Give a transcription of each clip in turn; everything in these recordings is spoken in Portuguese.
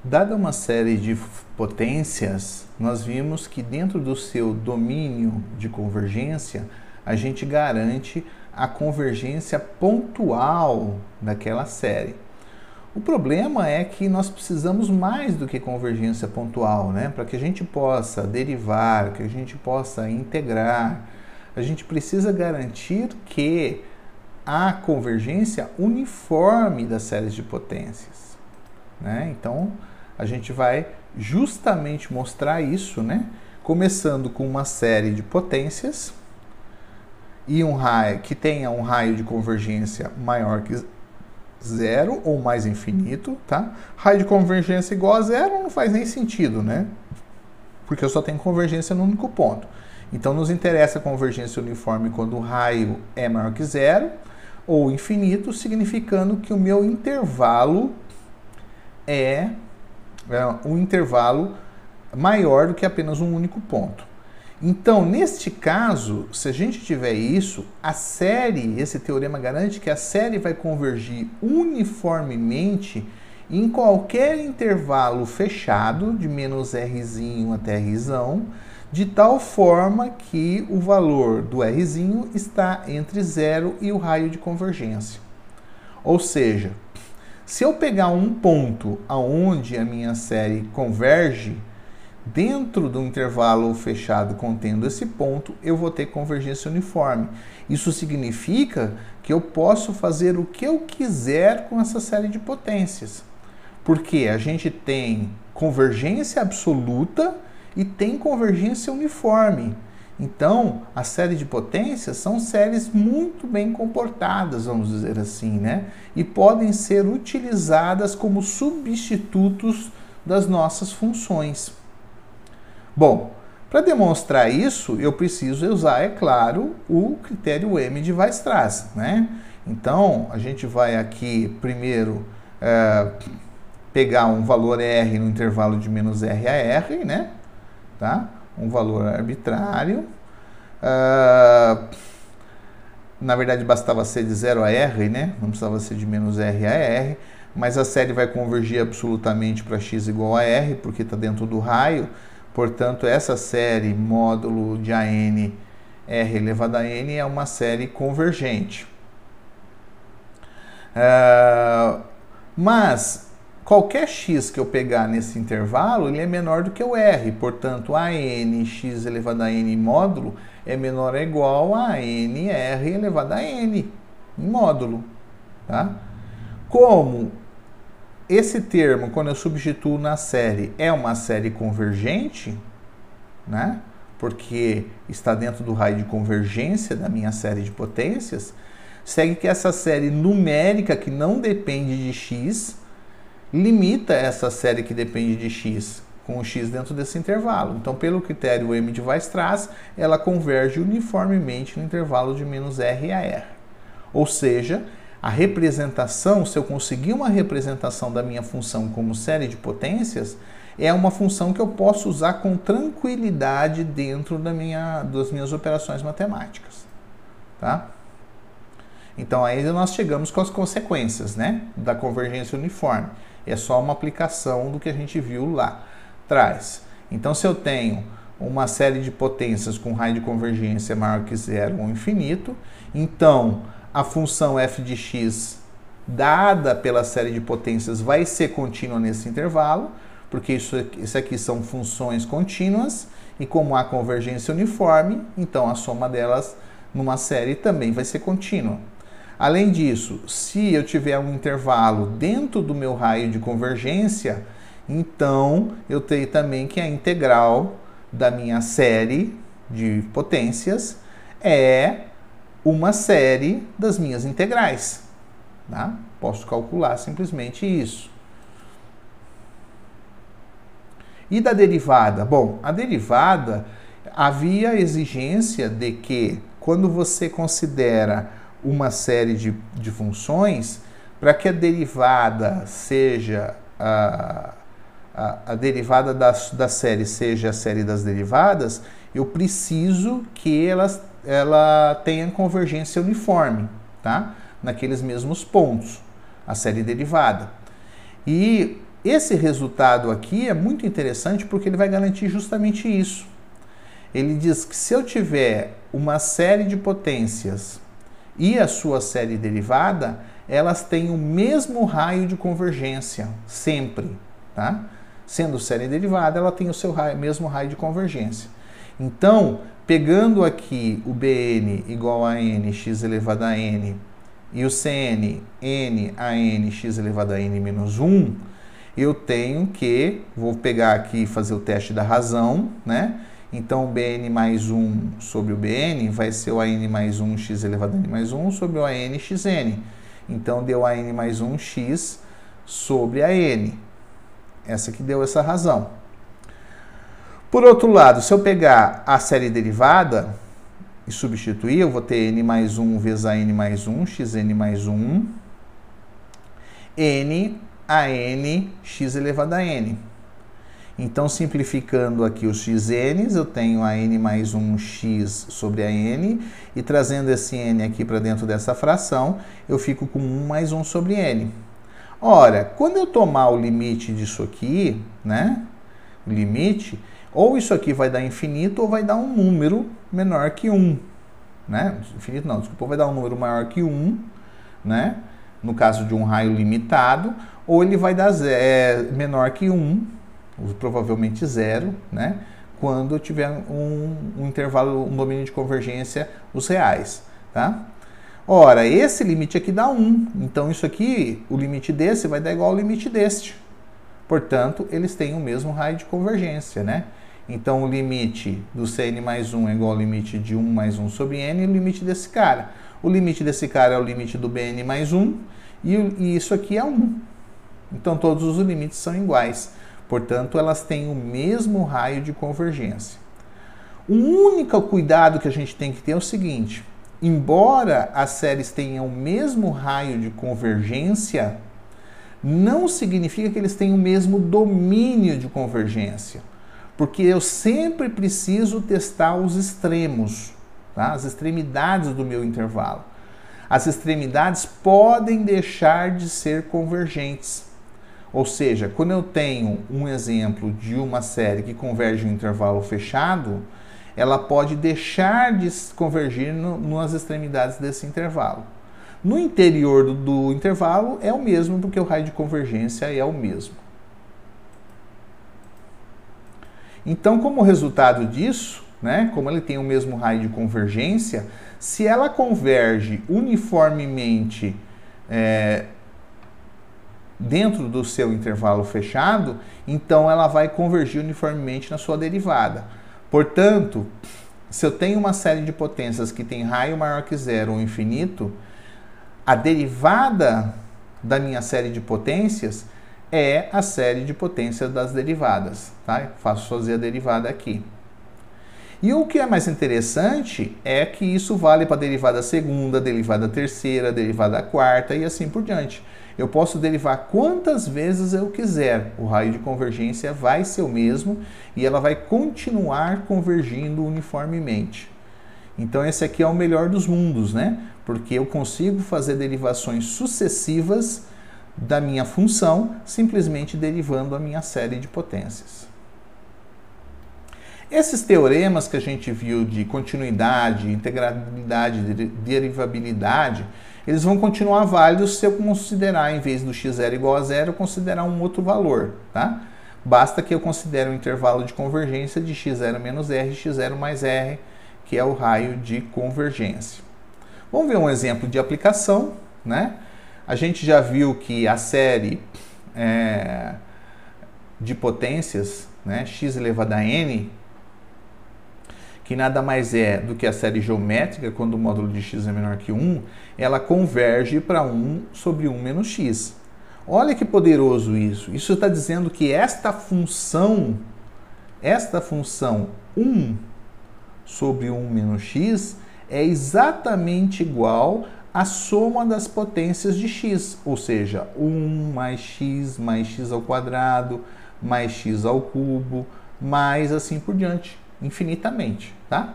Dada uma série de potências, nós vimos que dentro do seu domínio de convergência, a gente garante a convergência pontual daquela série. O problema é que nós precisamos mais do que convergência pontual, né? Para que a gente possa derivar, que a gente possa integrar, a gente precisa garantir que há convergência uniforme das séries de potências, né? Então, a gente vai justamente mostrar isso, né? Começando com uma série de potências e um raio que tenha um raio de convergência maior que zero ou mais infinito, tá? Raio de convergência igual a zero não faz nem sentido, né? Porque eu só tenho convergência num único ponto. Então, nos interessa a convergência uniforme quando o raio é maior que zero ou infinito, significando que o meu intervalo é um intervalo maior do que apenas um único ponto. Então, neste caso, se a gente tiver isso, a série, esse teorema garante que a série vai convergir uniformemente em qualquer intervalo fechado, de menos Rzinho até Rzão, de tal forma que o valor do Rzinho está entre zero e o raio de convergência. Ou seja, se eu pegar um ponto aonde a minha série converge, dentro do intervalo fechado contendo esse ponto, eu vou ter convergência uniforme. Isso significa que eu posso fazer o que eu quiser com essa série de potências. Porque a gente tem convergência absoluta e tem convergência uniforme. Então, a série de potências são séries muito bem comportadas, vamos dizer assim, né? E podem ser utilizadas como substitutos das nossas funções. Bom, para demonstrar isso, eu preciso usar, é claro, o critério M de Weierstrass, né? Então, a gente vai aqui primeiro pegar um valor R no intervalo de menos R a R, né? Tá? Um valor arbitrário. Na verdade, bastava ser de 0 a R, né? Não precisava ser de menos R a R. Mas a série vai convergir absolutamente para x igual a R, porque está dentro do raio. Portanto, essa série módulo de AN R elevado a N é uma série convergente. Mas qualquer x que eu pegar nesse intervalo, ele é menor do que o R. Portanto, a n x elevado a n módulo é menor ou igual a n r elevado a n em módulo. Tá? Como esse termo, quando eu substituo na série, é uma série convergente, né? Porque está dentro do raio de convergência da minha série de potências, segue que essa série numérica, que não depende de x, limita essa série que depende de x, com o x dentro desse intervalo. Então, pelo critério M de Weierstrass, ela converge uniformemente no intervalo de menos R a R. Ou seja, a representação, se eu conseguir uma representação da minha função como série de potências, é uma função que eu posso usar com tranquilidade dentro das minhas operações matemáticas. Tá? Então, aí nós chegamos com as consequências, né, da convergência uniforme. É só uma aplicação do que a gente viu lá atrás. Então, se eu tenho uma série de potências com raio de convergência maior que zero ou infinito, então a função f de x dada pela série de potências vai ser contínua nesse intervalo, porque isso aqui são funções contínuas, e como há convergência uniforme, então a soma delas numa série também vai ser contínua. Além disso, se eu tiver um intervalo dentro do meu raio de convergência, então eu tenho também que a integral da minha série de potências é uma série das minhas integrais. Tá? Posso calcular simplesmente isso. E da derivada? Bom, a derivada, havia a exigência de que, quando você considera uma série de funções, para que a derivada seja a derivada da série seja a série das derivadas, eu preciso que ela tenha convergência uniforme, tá? Naqueles mesmos pontos, a série derivada. E Esse resultado aqui é muito interessante porque ele vai garantir justamente isso. Ele diz que se eu tiver uma série de potências e a sua série derivada, elas têm o mesmo raio de convergência, sempre, tá? Sendo série derivada, ela tem o seu mesmo raio de convergência. Então, pegando aqui o Bn igual a n x elevado a n e o Cn n a n x elevado a n menos 1, eu tenho que, vou pegar aqui e fazer o teste da razão, né? Então, o Bn mais 1 sobre o Bn vai ser o An mais 1 x elevado a n mais 1 sobre o An xn. Então, deu An mais 1 x sobre a n. Essa que deu essa razão. Por outro lado, se eu pegar a série derivada e substituir, eu vou ter n mais 1 vezes a n mais 1, xn mais 1, n a n x elevado a n. Então, simplificando aqui os xn's, eu tenho a n mais 1 x sobre a n, e trazendo esse n aqui para dentro dessa fração, eu fico com 1 mais 1 sobre n. Ora, quando eu tomar o limite disso aqui, né, o limite, ou isso aqui vai dar infinito, ou vai dar um número menor que 1, né? Infinito não, desculpa, vai dar um número maior que 1, né? No caso de um raio limitado, ou ele vai dar menor que 1, provavelmente 0, né? Quando eu tiver um intervalo, um domínio de convergência, os reais, tá? Ora, esse limite aqui dá 1, então isso aqui, o limite desse vai dar igual ao limite deste. Portanto, eles têm o mesmo raio de convergência, né? Então, o limite do Cn mais 1 é igual ao limite de 1 mais 1 sobre n, e o limite desse cara. O limite desse cara é o limite do Bn mais 1, e isso aqui é 1. Então, todos os limites são iguais. Portanto, elas têm o mesmo raio de convergência. O único cuidado que a gente tem que ter é o seguinte: embora as séries tenham o mesmo raio de convergência, não significa que eles tenham o mesmo domínio de convergência, porque eu sempre preciso testar os extremos, tá? As extremidades do meu intervalo. As extremidades podem deixar de ser convergentes. Ou seja, quando eu tenho um exemplo de uma série que converge em um intervalo fechado, ela pode deixar de convergir nas extremidades desse intervalo. No interior do intervalo é o mesmo, porque o raio de convergência é o mesmo. Então, como resultado disso, né, como ele tem o mesmo raio de convergência, se ela converge uniformemente dentro do seu intervalo fechado, então ela vai convergir uniformemente na sua derivada. Portanto, se eu tenho uma série de potências que tem raio maior que zero ou infinito, a derivada da minha série de potências é a série de potências das derivadas, tá? Faço fazer a derivada aqui. E o que é mais interessante é que isso vale para a derivada segunda, derivada terceira, derivada quarta e assim por diante. Eu posso derivar quantas vezes eu quiser. O raio de convergência vai ser o mesmo e ela vai continuar convergindo uniformemente. Então esse aqui é o melhor dos mundos, né? Porque eu consigo fazer derivações sucessivas da minha função, simplesmente derivando a minha série de potências. Esses teoremas que a gente viu de continuidade, integrabilidade, derivabilidade, eles vão continuar válidos se eu considerar, em vez do x0 igual a zero, considerar um outro valor, tá? Basta que eu considere um intervalo de convergência de x0 menos r, x0 mais r, que é o raio de convergência. Vamos ver um exemplo de aplicação, né? A gente já viu que a série de potências, né, x elevado a n, que nada mais é do que a série geométrica, quando o módulo de x é menor que 1, ela converge para 1 sobre 1 menos x. Olha que poderoso isso. Isso está dizendo que esta função 1 sobre 1 menos x é exatamente igual à soma das potências de x, ou seja, 1 mais x ao quadrado, mais x ao cubo, mais assim por diante, infinitamente, tá?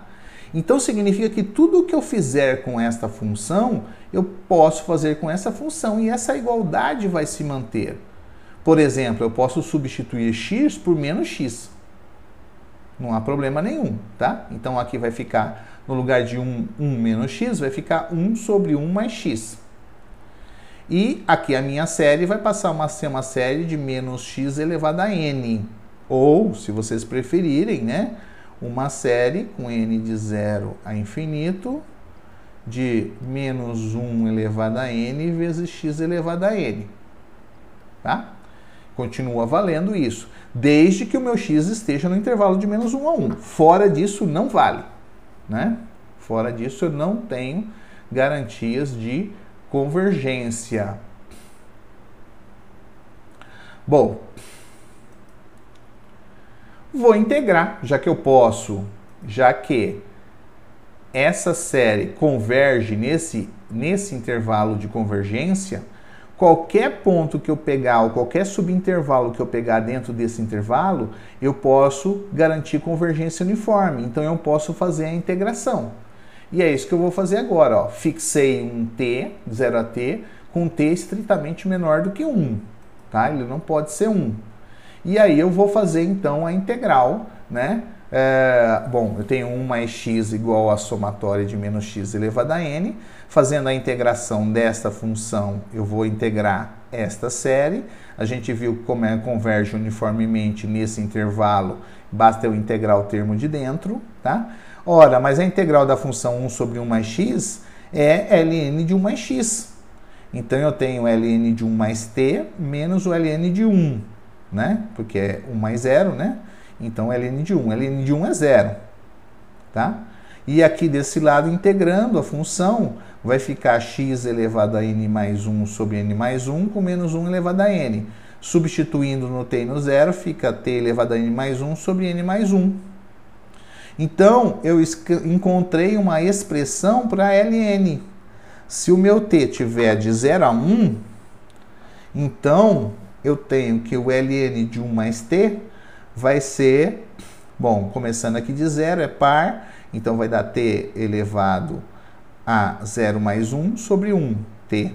Então significa que tudo o que eu fizer com esta função, eu posso fazer com essa função e essa igualdade vai se manter. Por exemplo, eu posso substituir x por menos x. Não há problema nenhum, tá? Então aqui vai ficar, no lugar de 1 menos x, vai ficar 1 sobre 1 mais x. E aqui a minha série vai passar a ser uma série de menos x elevado a n. Ou, se vocês preferirem, né, uma série com n de 0 a infinito de menos 1 elevado a n vezes x elevado a n. Tá? Continua valendo isso, desde que o meu x esteja no intervalo de menos 1 a 1. Fora disso, não vale. Né? Fora disso, eu não tenho garantias de convergência. Bom, vou integrar, já que eu posso, já que essa série converge nesse intervalo de convergência, qualquer ponto que eu pegar, ou qualquer subintervalo que eu pegar dentro desse intervalo, eu posso garantir convergência uniforme. Então, eu posso fazer a integração. E é isso que eu vou fazer agora. Ó. Fixei um t, 0 a t, com t estritamente menor do que 1. Tá? Ele não pode ser 1. E aí eu vou fazer, então, a integral, né? Bom, eu tenho 1 mais x igual a somatória de menos x elevado a n. Fazendo a integração desta função, eu vou integrar esta série. A gente viu como converge uniformemente nesse intervalo, basta eu integrar o termo de dentro, tá? Ora, mas a integral da função 1 sobre 1 mais x é ln de 1 mais x. Então, eu tenho ln de 1 mais t menos o ln de 1, né? Porque é 1 mais 0, né? Então, ln de 1. ln de 1 é 0, tá? E aqui desse lado, integrando a função, vai ficar x elevado a n mais 1 sobre n mais 1 com menos 1 elevado a n. Substituindo no t e no 0, fica t elevado a n mais 1 sobre n mais 1. Então, eu encontrei uma expressão para ln. Se o meu t tiver de 0 a 1, então eu tenho que o ln de 1 mais t vai ser, bom, começando aqui de 0, é par, então vai dar t elevado a 0 mais 1 sobre 1, t,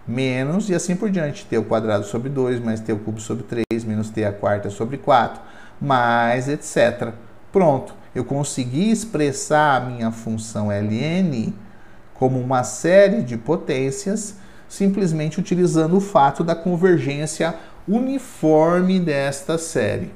menos, e assim por diante, t ao quadrado sobre 2, mais t ao cubo sobre 3, menos t à quarta sobre 4, mais etc. Pronto, eu consegui expressar a minha função ln como uma série de potências, simplesmente utilizando o fato da convergência uniforme desta série.